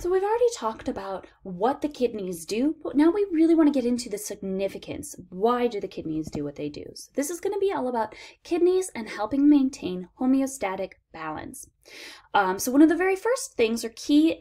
So we've already talked about what the kidneys do, but now we really want to get into the significance. Why do the kidneys do what they do? So this is going to be all about kidneys and helping maintain homeostatic balance. So one of the very first things or key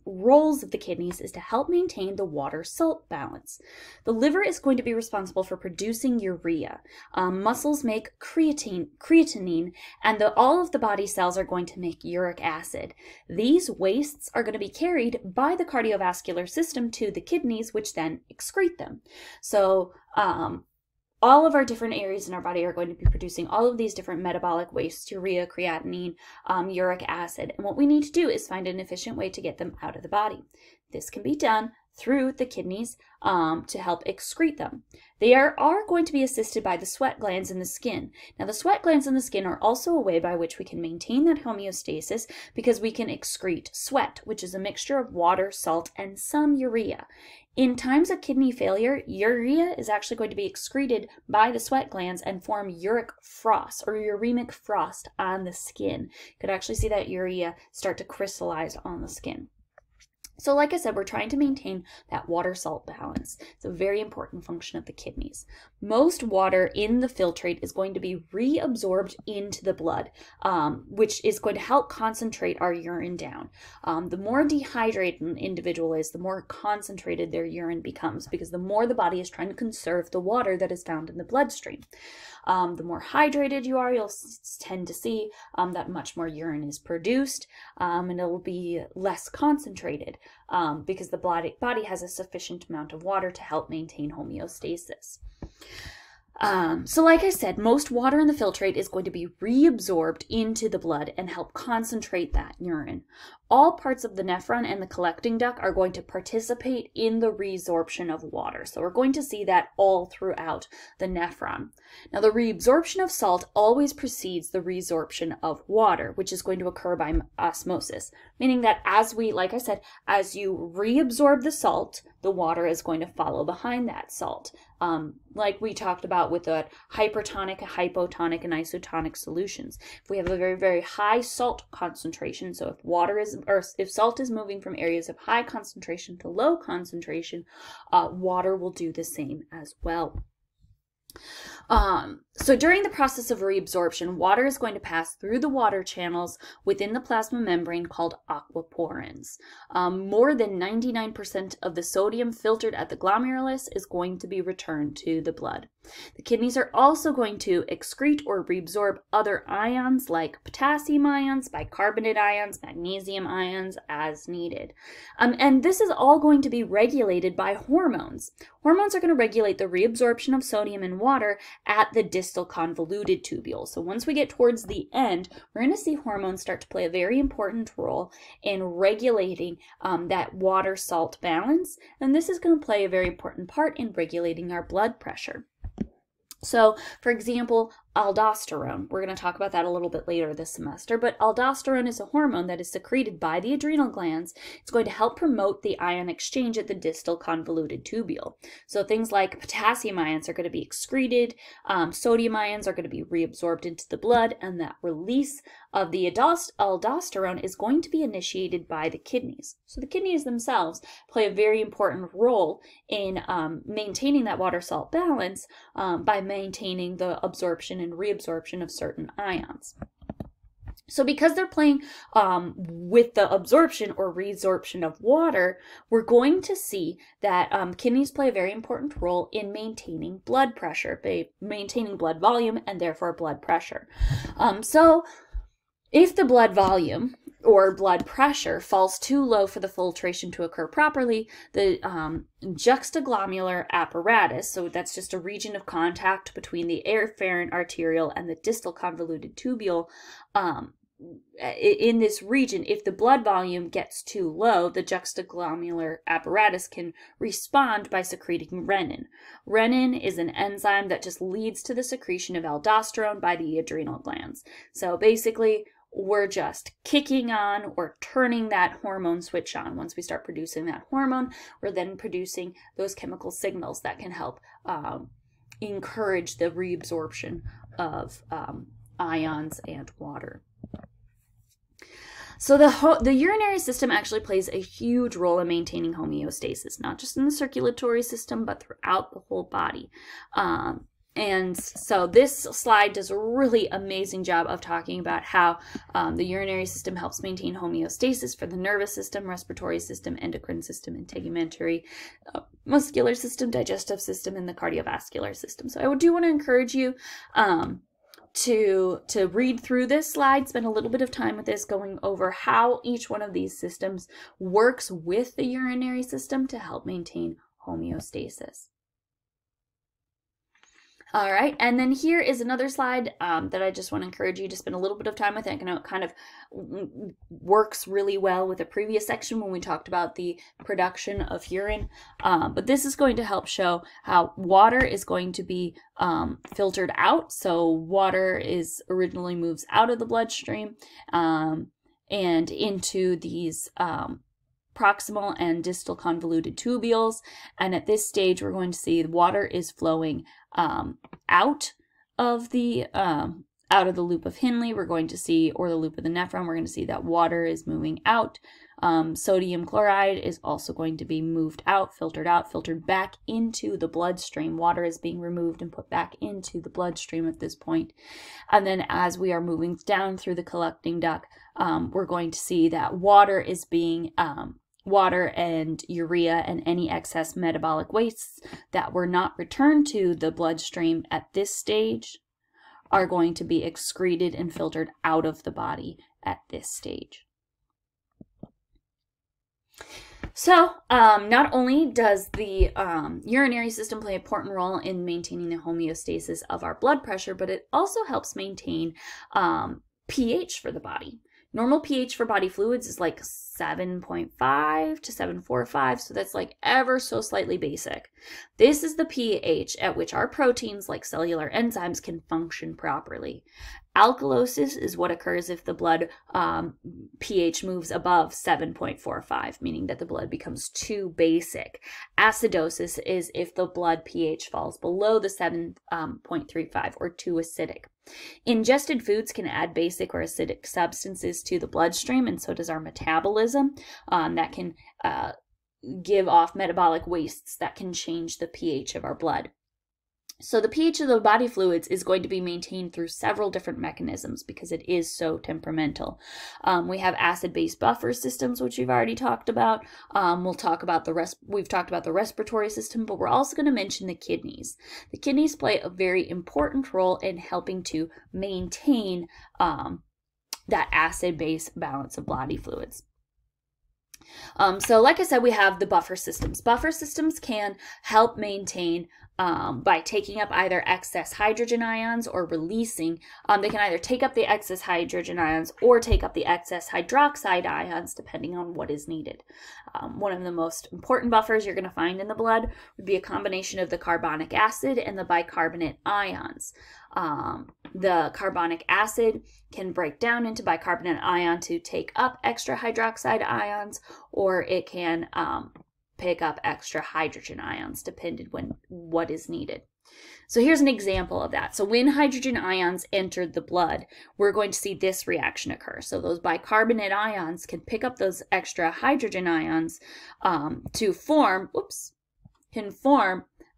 roles of the kidneys is to help maintain the water-salt balance. The liver is going to be responsible for producing urea. Muscles make creatinine, and all of the body cells are going to make uric acid. These wastes are going to be carried by the cardiovascular system to the kidneys, which then excrete them. So all of our different areas in our body are going to be producing all of these different metabolic wastes, urea, creatinine, uric acid. And what we need to do is find an efficient way to get them out of the body. This can be done through the kidneys to help excrete them. They are going to be assisted by the sweat glands in the skin. Now, the sweat glands in the skin are also a way by which we can maintain that homeostasis because we can excrete sweat, which is a mixture of water, salt, and some urea. In times of kidney failure, urea is actually going to be excreted by the sweat glands and form uric frost or uremic frost on the skin. You could actually see that urea start to crystallize on the skin. So like I said, we're trying to maintain that water-salt balance. It's a very important function of the kidneys. Most water in the filtrate is going to be reabsorbed into the blood, which is going to help concentrate our urine down. The more dehydrated an individual is, the more concentrated their urine becomes, because the more the body is trying to conserve the water that is found in the bloodstream. The more hydrated you are, you'll tend to see that much more urine is produced, and it will be less concentrated because the body has a sufficient amount of water to help maintain homeostasis. So like I said, most water in the filtrate is going to be reabsorbed into the blood and help concentrate that urine. All parts of the nephron and the collecting duct are going to participate in the resorption of water. So we're going to see that all throughout the nephron. Now, the reabsorption of salt always precedes the resorption of water, which is going to occur by osmosis, meaning that like I said, as you reabsorb the salt, the water is going to follow behind that salt. Like we talked about with the hypertonic, hypotonic, and isotonic solutions. If we have a very, very high salt concentration, so if salt is moving from areas of high concentration to low concentration, water will do the same as well. So during the process of reabsorption, water is going to pass through the water channels within the plasma membrane called aquaporins. More than 99% of the sodium filtered at the glomerulus is going to be returned to the blood. The kidneys are also going to excrete or reabsorb other ions like potassium ions, bicarbonate ions, magnesium ions as needed. And this is all going to be regulated by hormones. Hormones are going to regulate the reabsorption of sodium and water at the distal convoluted tubule. So once we get towards the end, we're going to see hormones start to play a very important role in regulating that water-salt balance. And this is going to play a very important part in regulating our blood pressure. So, for example, aldosterone. We're going to talk about that a little bit later this semester, but aldosterone is a hormone that is secreted by the adrenal glands. It's going to help promote the ion exchange at the distal convoluted tubule. So things like potassium ions are going to be excreted, sodium ions are going to be reabsorbed into the blood, and that release of the aldosterone is going to be initiated by the kidneys. So the kidneys themselves play a very important role in maintaining that water-salt balance by maintaining the absorption and reabsorption of certain ions. So because they're playing with the absorption or resorption of water, we're going to see that kidneys play a very important role in maintaining blood pressure, maintaining blood volume, and therefore blood pressure. So if the blood volume or blood pressure falls too low for the filtration to occur properly, the juxtaglomerular apparatus, so that's just a region of contact between the afferent arteriole and the distal convoluted tubule, in this region, if the blood volume gets too low, the juxtaglomerular apparatus can respond by secreting renin. Renin is an enzyme that just leads to the secretion of aldosterone by the adrenal glands. So basically, we're just kicking on or turning that hormone switch on. Once we start producing that hormone, we're then producing those chemical signals that can help encourage the reabsorption of ions and water. So the urinary system actually plays a huge role in maintaining homeostasis, not just in the circulatory system, but throughout the whole body. And so this slide does a really amazing job of talking about how the urinary system helps maintain homeostasis for the nervous system, respiratory system, endocrine system, integumentary, muscular system, digestive system, and the cardiovascular system. So I do want to encourage you to read through this slide, spend a little bit of time with this, going over how each one of these systems works with the urinary system to help maintain homeostasis. All right, and then here is another slide that I just want to encourage you to spend a little bit of time with. I know it kind of works really well with a previous section when we talked about the production of urine, but this is going to help show how water is going to be filtered out. So water is originally moves out of the bloodstream and into these proximal and distal convoluted tubules, and at this stage we're going to see the water is flowing out of the loop of Henle. We're going to see, or the loop of the nephron, we're going to see that water is moving out. Sodium chloride is also going to be moved out, filtered back into the bloodstream. Water is being removed and put back into the bloodstream at this point. And then as we are moving down through the collecting duct, we're going to see that water is being water and urea and any excess metabolic wastes that were not returned to the bloodstream at this stage are going to be excreted and filtered out of the body at this stage. So not only does the urinary system play an important role in maintaining the homeostasis of our blood pressure, but it also helps maintain pH for the body. Normal pH for body fluids is like 7.5 to 7.45, so that's like ever so slightly basic. This is the pH at which our proteins, like cellular enzymes, can function properly. Alkalosis is what occurs if the blood pH moves above 7.45, meaning that the blood becomes too basic. Acidosis is if the blood pH falls below the 7.35 or too acidic. Ingested foods can add basic or acidic substances to the bloodstream, and so does our metabolism. That can give off metabolic wastes that can change the pH of our blood. So the pH of the body fluids is going to be maintained through several different mechanisms because it is so temperamental. We have acid-base buffer systems, which we've already talked about. We've talked about the respiratory system, but we're also going to mention the kidneys. The kidneys play a very important role in helping to maintain that acid-base balance of body fluids. So like I said, we have the buffer systems. Buffer systems can help maintain by taking up either excess hydrogen ions or releasing. They can either take up the excess hydrogen ions or take up the excess hydroxide ions, depending on what is needed. One of the most important buffers you're going to find in the blood would be a combination of the carbonic acid and the bicarbonate ions. The carbonic acid can break down into bicarbonate ion to take up extra hydroxide ions, or it can pick up extra hydrogen ions, depending on what is needed. So here's an example of that. So when hydrogen ions entered the blood, we're going to see this reaction occur. So those bicarbonate ions can pick up those extra hydrogen ions to form,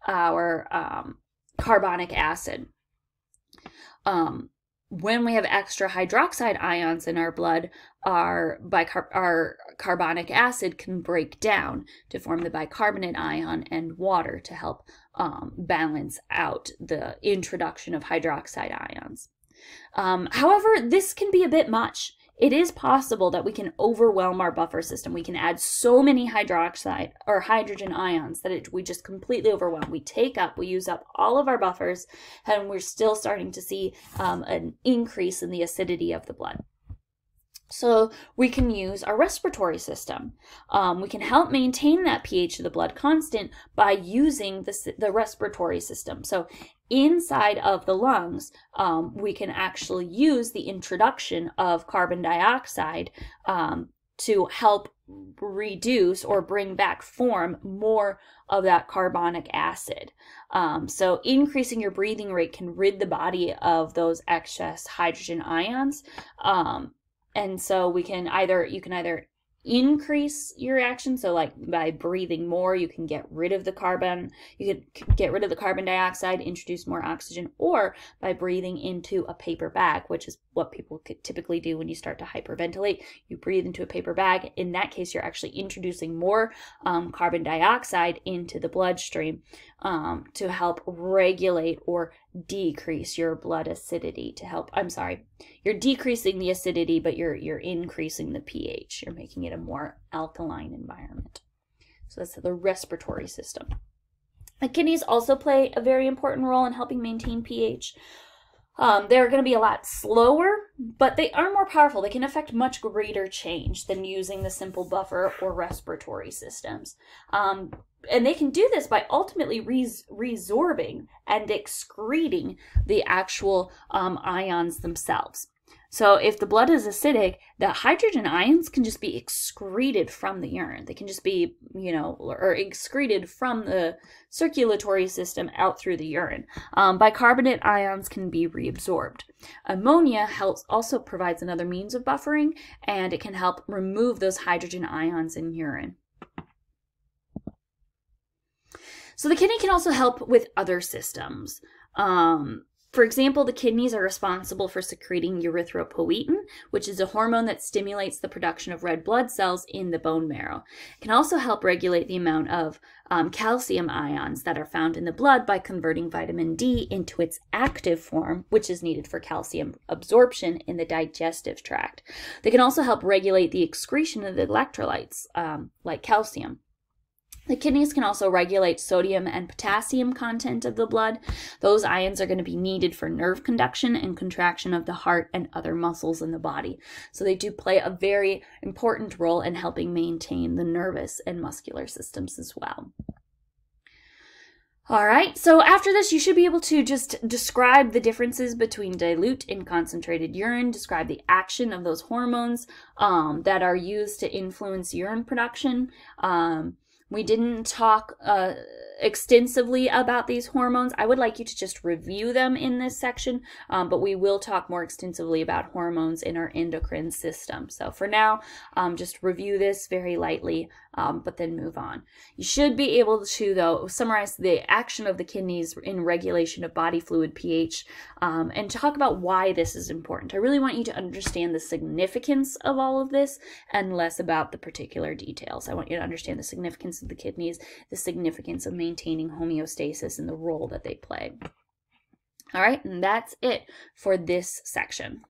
our carbonic acid. When we have extra hydroxide ions in our blood, our carbonic acid can break down to form the bicarbonate ion and water to help balance out the introduction of hydroxide ions. However, this can be a bit much. It is possible that we can overwhelm our buffer system. We can add so many hydroxide or hydrogen ions that we just completely overwhelm. We use up all of our buffers, and we're still starting to see an increase in the acidity of the blood. So we can use our respiratory system. We can help maintain that pH of the blood constant by using the respiratory system. So inside of the lungs, we can actually use the introduction of carbon dioxide to help reduce or bring back form more of that carbonic acid. So increasing your breathing rate can rid the body of those excess hydrogen ions. And so you can either increase your action, so like by breathing more, you can get rid of the carbon, you could get rid of the carbon dioxide, introduce more oxygen, or by breathing into a paper bag, which is what people could typically do when you start to hyperventilate. You breathe into a paper bag. In that case, you're actually introducing more carbon dioxide into the bloodstream to help regulate or decrease your blood acidity, you're decreasing the acidity, but you're increasing the pH. You're making it a more alkaline environment. So that's the respiratory system. The kidneys also play a very important role in helping maintain pH. They're going to be a lot slower, but they are more powerful. They can affect much greater change than using the simple buffer or respiratory systems. And they can do this by ultimately resorbing and excreting the actual ions themselves. So if the blood is acidic, the hydrogen ions can just be excreted from the urine. They can just be, or excreted from the circulatory system out through the urine. Bicarbonate ions can be reabsorbed. Ammonia also provides another means of buffering, and it can help remove those hydrogen ions in urine. So the kidney can also help with other systems. For example, the kidneys are responsible for secreting erythropoietin, which is a hormone that stimulates the production of red blood cells in the bone marrow. It can also help regulate the amount of calcium ions that are found in the blood by converting vitamin D into its active form, which is needed for calcium absorption in the digestive tract. They can also help regulate the excretion of the electrolytes, like calcium. The kidneys can also regulate sodium and potassium content of the blood. Those ions are going to be needed for nerve conduction and contraction of the heart and other muscles in the body. So they do play a very important role in helping maintain the nervous and muscular systems as well. All right, so after this, you should be able to just describe the differences between dilute and concentrated urine, describe the action of those hormones that are used to influence urine production. We didn't talk extensively about these hormones. I would like you to just review them in this section, but we will talk more extensively about hormones in our endocrine system. So for now, just review this very lightly, but then move on. You should be able to, though, summarize the action of the kidneys in regulation of body fluid pH and talk about why this is important. I really want you to understand the significance of all of this and less about the particular details. I want you to understand the significance of the kidneys, the significance of maintaining homeostasis, and the role that they play. All right, and that's it for this section.